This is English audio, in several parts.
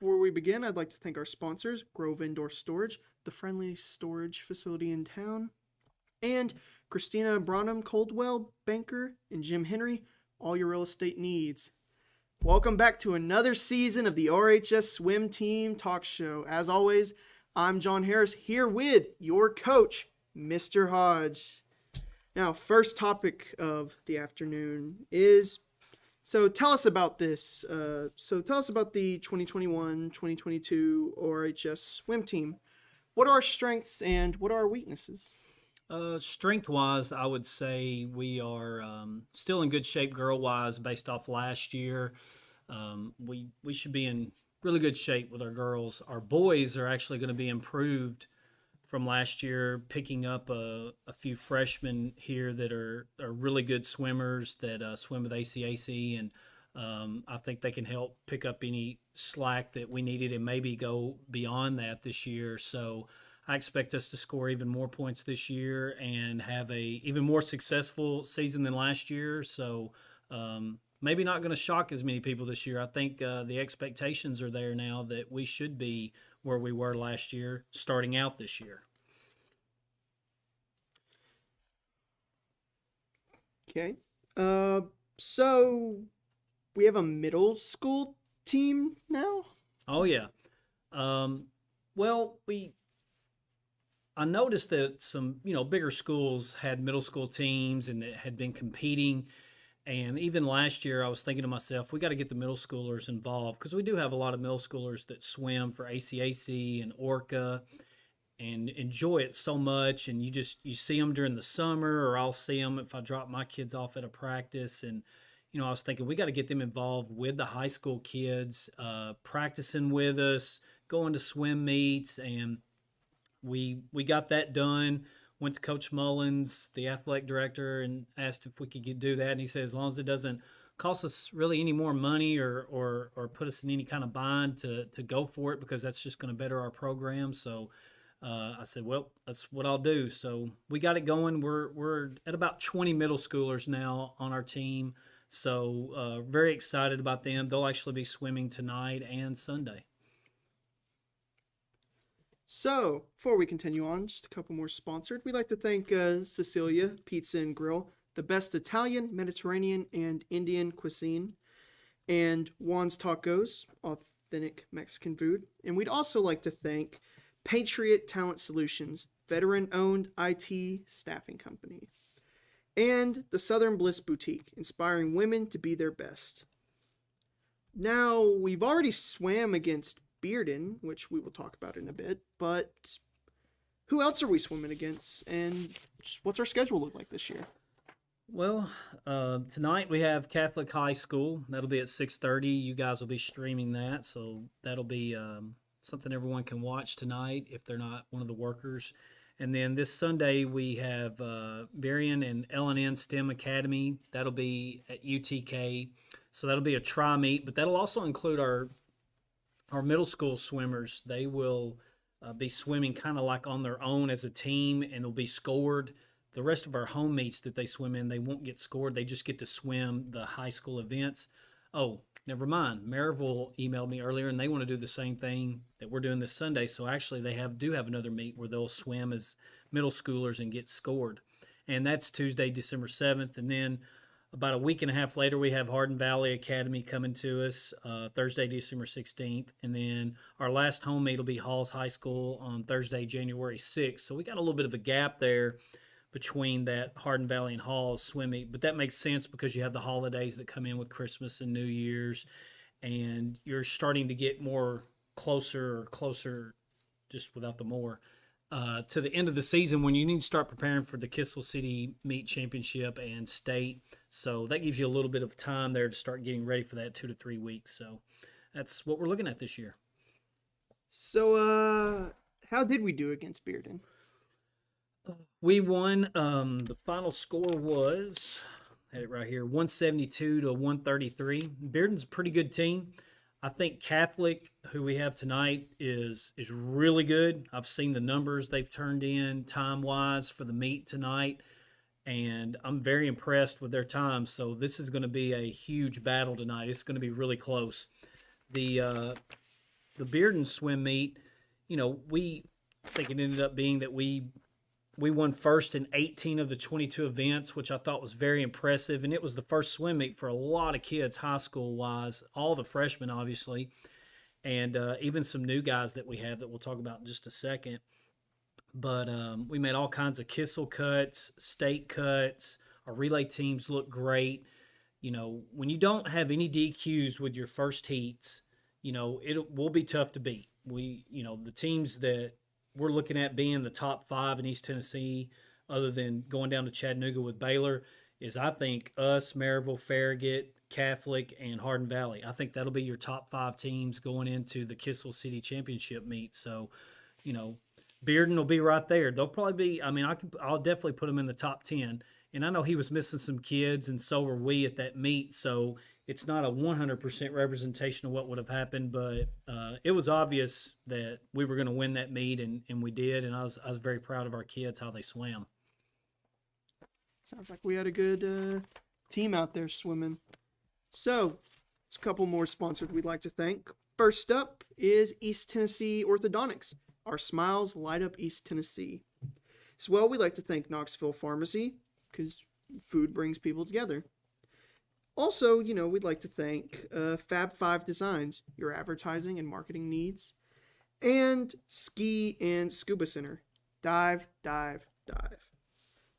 Before we begin, I'd like to thank our sponsors, Grove Indoor Storage, the friendly storage facility in town, and Christina Branham Coldwell, banker, and Jim Henry, all your real estate needs. Welcome back to another season of the RHS Swim Team Talk Show. As always, I'm John Harris here with your coach, Mr. Hodge. Now, first topic of the afternoon is tell us about this. Tell us about the 2021-2022 RHS swim team. What are our strengths and what are our weaknesses? Strength wise, I would say we are still in good shape girl wise based off last year. We should be in really good shape with our girls. Our boys are actually going to be improved from last year, picking up a few freshmen here that are really good swimmers that swim with ACAC, and I think they can help pick up any slack that we needed and maybe go beyond that this year. So I expect us to score even more points this year and have a even more successful season than last year. So maybe not going to shock as many people this year. I think the expectations are there now that we should be where we were last year, starting out this year. Okay. Uh, so we have a middle school team now. Oh yeah. Um, well, we I noticed that some bigger schools had middle school teams and that had been competing. And even last year, I was thinking to myself, we got to get the middle schoolers involved because we do have a lot of middle schoolers that swim for ACAC and Orca and enjoy it so much. And you see them during the summer, or I'll see them if I drop my kids off at a practice. And I was thinking we got to get them involved with the high school kids, practicing with us, going to swim meets, and we got that done. Went to Coach Mullins, the athletic director, and asked if we could do that. And he said, as long as it doesn't cost us really any more money or put us in any kind of bind to go for it, because that's just going to better our program. So I said, well, that's what I'll do. So we got it going. We're at about 20 middle schoolers now on our team. So very excited about them. They'll actually be swimming tonight and Sunday. So, before we continue on, just a couple more sponsored. We'd like to thank Cecilia Pizza and Grill, the best Italian, Mediterranean, and Indian cuisine, and Juan's Tacos, authentic Mexican food. And we'd also like to thank Patriot Talent Solutions, veteran owned IT staffing company, and the Southern Bliss Boutique, inspiring women to be their best. Now, we've already swam against Bearden, which we will talk about in a bit, but who else are we swimming against, and just what's our schedule look like this year? Well, tonight we have Catholic High School. That'll be at 6:30. You guys will be streaming that, so that'll be something everyone can watch tonight if they're not one of the workers. And then this Sunday we have Berrien and L&N STEM Academy. That'll be at UTK. So that'll be a tri meet, but that'll also include our middle school swimmers. They will be swimming kind of like on their own as a team, and they'll be scored. The rest of our home meets that they swim in, they won't get scored. They just get to swim the high school events. Oh, never mind. Maryville emailed me earlier, and they want to do the same thing that we're doing this Sunday. So actually, they do have another meet where they'll swim as middle schoolers and get scored, and that's Tuesday, December 7th. And then about a week and a half later, we have Hardin Valley Academy coming to us Thursday, December 16th. And then our last home meet will be Halls High School on Thursday, January 6th. So we got a little bit of a gap there between that Hardin Valley and Halls swim meet. But that makes sense because you have the holidays that come in with Christmas and New Year's. And you're starting to get closer, just without the more, to the end of the season when you need to start preparing for the Kissel City Meet Championship and State. So that gives you a little bit of time there to start getting ready for that 2 to 3 weeks. So that's what we're looking at this year. How did we do against Bearden? We won. The final score was, had it right here, 172 to 133. Bearden's a pretty good team. I think Catholic, who we have tonight, is really good. I've seen the numbers they've turned in time-wise for the meet tonight, and I'm very impressed with their time. So this is going to be a huge battle tonight. It's going to be really close. The the Bearden swim meet, I think it ended up being that we won first in 18 of the 22 events, which I thought was very impressive. And it was the first swim meet for a lot of kids, high school wise, all the freshmen, obviously, and even some new guys that we have that we'll talk about in just a second. But we made all kinds of Kissel cuts, state cuts. Our relay teams look great. When you don't have any DQs with your first heats, it will be tough to beat. The teams that we're looking at being the top 5 in East Tennessee, other than going down to Chattanooga with Baylor, is I think us, Maryville, Farragut, Catholic, and Hardin Valley. I think that'll be your top 5 teams going into the Kissel City Championship meet. So, Bearden will be right there. They'll probably be. I'll definitely put them in the top 10. And I know he was missing some kids, and so were we at that meet. So it's not a 100% representation of what would have happened, but it was obvious that we were going to win that meet, and we did. And I was very proud of our kids, how they swam. Sounds like we had a good team out there swimming. So, it's a couple more sponsors we'd like to thank. First up is East Tennessee Orthodontics. Our smiles light up East Tennessee. As well, we'd like to thank Knoxville Pharmacy, because food brings people together. Also, we'd like to thank Fab 5 Designs, your advertising and marketing needs, and Ski and Scuba Center. Dive, dive, dive.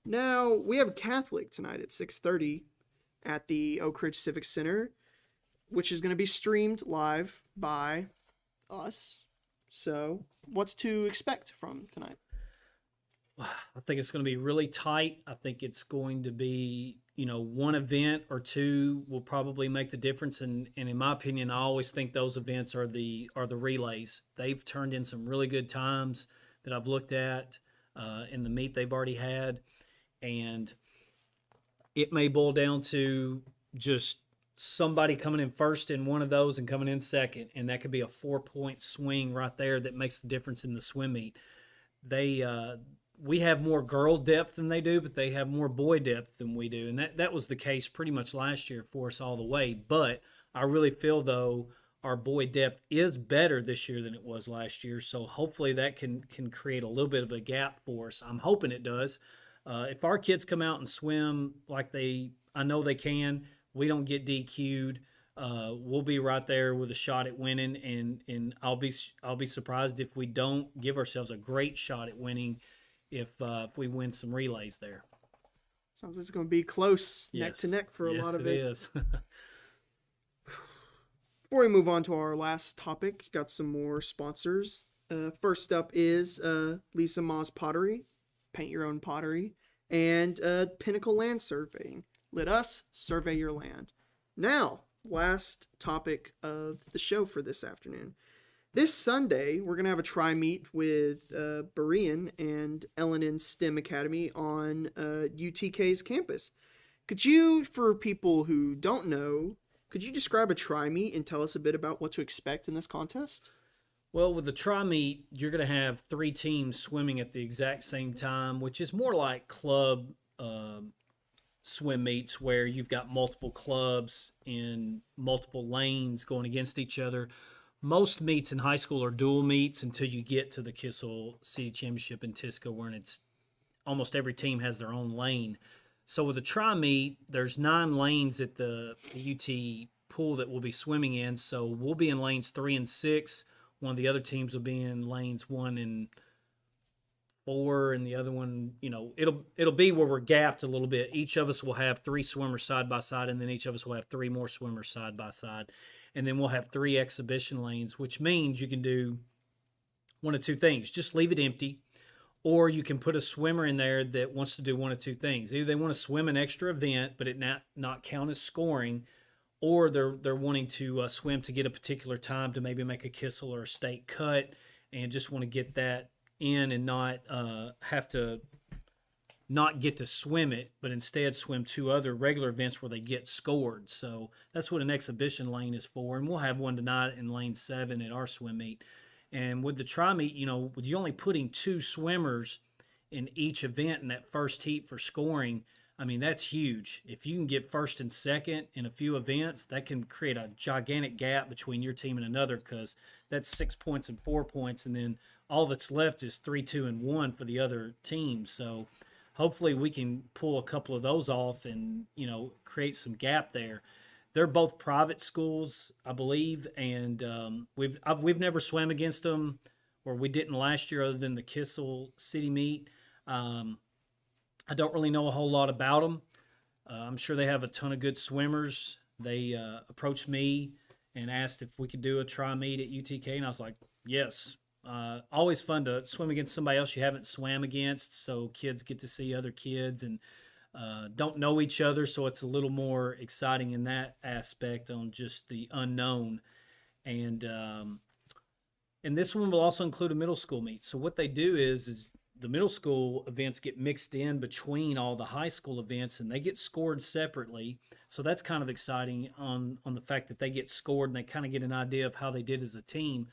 Now, we have Catholic tonight at 6:30 at the Oak Ridge Civic Center, which is going to be streamed live by us. So, what's to expect from tonight? I think it's going to be really tight. I think it's going to be, one event or two will probably make the difference. And in my opinion, I always think those events are the relays. They've turned in some really good times that I've looked at in the meet they've already had. And it may boil down to just somebody coming in first in one of those and coming in second. And that could be a 4-point swing right there that makes the difference in the swim meet. We have more girl depth than they do, but they have more boy depth than we do. And that was the case pretty much last year for us all the way. But I really feel, though, our boy depth is better this year than it was last year. So hopefully that can create a little bit of a gap for us. I'm hoping it does. If our kids come out and swim like I know they can, we don't get DQ'd, we'll be right there with a shot at winning. And I'll be surprised if we don't give ourselves a great shot at winning if we win some relays there. Sounds like it's going to be close, yes. neck to neck for a lot of it. It is. Before we move on to our last topic, got some more sponsors. First up is Lisa Ma's Pottery, paint your own pottery, and Pinnacle Land Surveying. Let us survey your land. Now, last topic of the show for this afternoon. This Sunday, we're going to have a tri-meet with Berean and L&N STEM Academy on UTK's campus. Could you, for people who don't know, could you describe a tri-meet and tell us a bit about what to expect in this contest? Well, with the tri-meet, you're going to have 3 teams swimming at the exact same time, which is more like club swim meets where you've got multiple clubs in multiple lanes going against each other. Most meets in high school are dual meets until you get to the Kissel City Championship in Tisco, where it's almost every team has their own lane. So with a tri-meet, there's 9 lanes at the UT pool that we'll be swimming in. So we'll be in lanes 3 and 6. One of the other teams will be in lanes 1 and 4, and the other one, it'll be where we're gapped a little bit. Each of us will have 3 swimmers side by side, and then each of us will have 3 more swimmers side by side. And then we'll have 3 exhibition lanes, which means you can do one of 2 things. Just leave it empty, or you can put a swimmer in there that wants to do one of 2 things. Either they want to swim an extra event, but it not count as scoring, or they're wanting to swim to get a particular time to maybe make a Kissel or a state cut and just want to get that in and not have to not get to swim it, but instead swim 2 other regular events where they get scored. So that's what an exhibition lane is for. And we'll have one tonight in lane 7 at our swim meet. And with the tri-meet, with you only putting 2 swimmers in each event in that first heat for scoring, I mean, that's huge. If you can get first and second in a few events, that can create a gigantic gap between your team and another, because that's 6 points and 4 points, and then all that's left is 3, 2, and 1 for the other team. So hopefully we can pull a couple of those off and, create some gap there. They're both private schools, I believe, and we've never swam against them, or we didn't last year, other than the Kissel City meet. I don't really know a whole lot about them. I'm sure they have a ton of good swimmers. They approached me and asked if we could do a try meet at UTK, and I was like, yes. Always fun to swim against somebody else you haven't swam against, so kids get to see other kids and don't know each other, so it's a little more exciting in that aspect on just the unknown. And this one will also include a middle school meet. So what they do is the middle school events get mixed in between all the high school events, and they get scored separately. So that's kind of exciting on the fact that they get scored and they kind of get an idea of how they did as a team.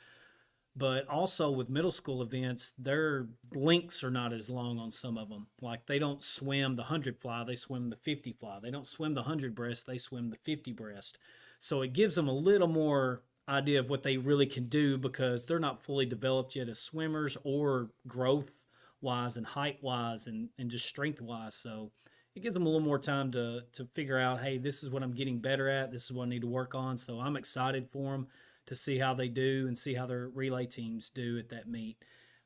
But also with middle school events, their lengths are not as long on some of them. Like, they don't swim the 100 fly, they swim the 50 fly. They don't swim the 100 breast, they swim the 50 breast. So it gives them a little more idea of what they really can do, because they're not fully developed yet as swimmers, or growth wise and height wise and just strength wise. So it gives them a little more time to figure out, hey, this is what I'm getting better at, this is what I need to work on. So I'm excited for them to see how they do and see how their relay teams do at that meet.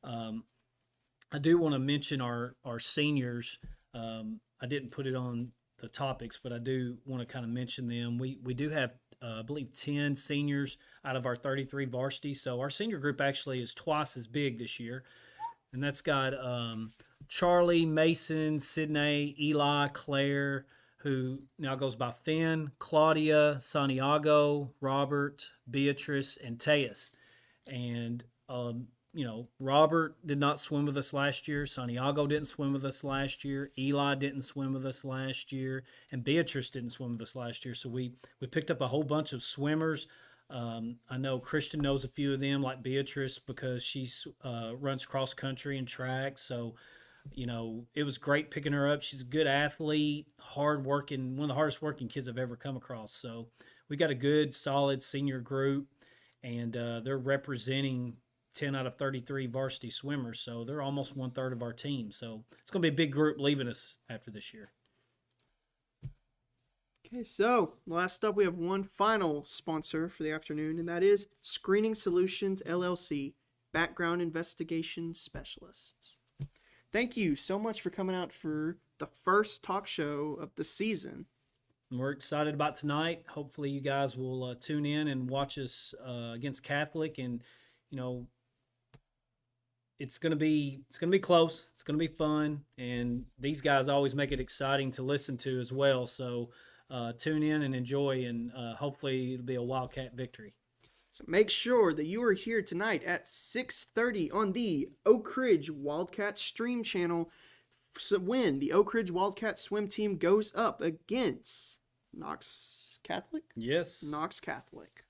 I do want to mention our seniors. I didn't put it on the topics, but I do want to kind of mention them. We do have, I believe, 10 seniors out of our 33 varsity. So our senior group actually is twice as big this year. And that's got Charlie, Mason, Sydney, Eli, Claire, who now goes by Finn, Claudia, Santiago, Robert, Beatrice, and Teus. And, Robert did not swim with us last year. Santiago didn't swim with us last year. Eli didn't swim with us last year. And Beatrice didn't swim with us last year. So we picked up a whole bunch of swimmers. I know Christian knows a few of them, like Beatrice, because she runs cross country and track. So, it was great picking her up. She's a good athlete, hard working, one of the hardest working kids I've ever come across. So we got a good, solid senior group, and they're representing 10 out of 33 varsity swimmers. So they're almost 1/3 of our team. So it's going to be a big group leaving us after this year. Okay, so last up, we have one final sponsor for the afternoon, and that is Screening Solutions LLC, Background Investigation Specialists. Thank you so much for coming out for the first talk show of the season. And we're excited about tonight. Hopefully you guys will tune in and watch us against Catholic, and it's gonna be close. It's gonna be fun, and these guys always make it exciting to listen to as well. So tune in and enjoy, and hopefully it'll be a Wildcat victory. So make sure that you are here tonight at 6:30 on the Oak Ridge Wildcat stream channel when the Oak Ridge Wildcat swim team goes up against Knox Catholic? Yes. Knox Catholic.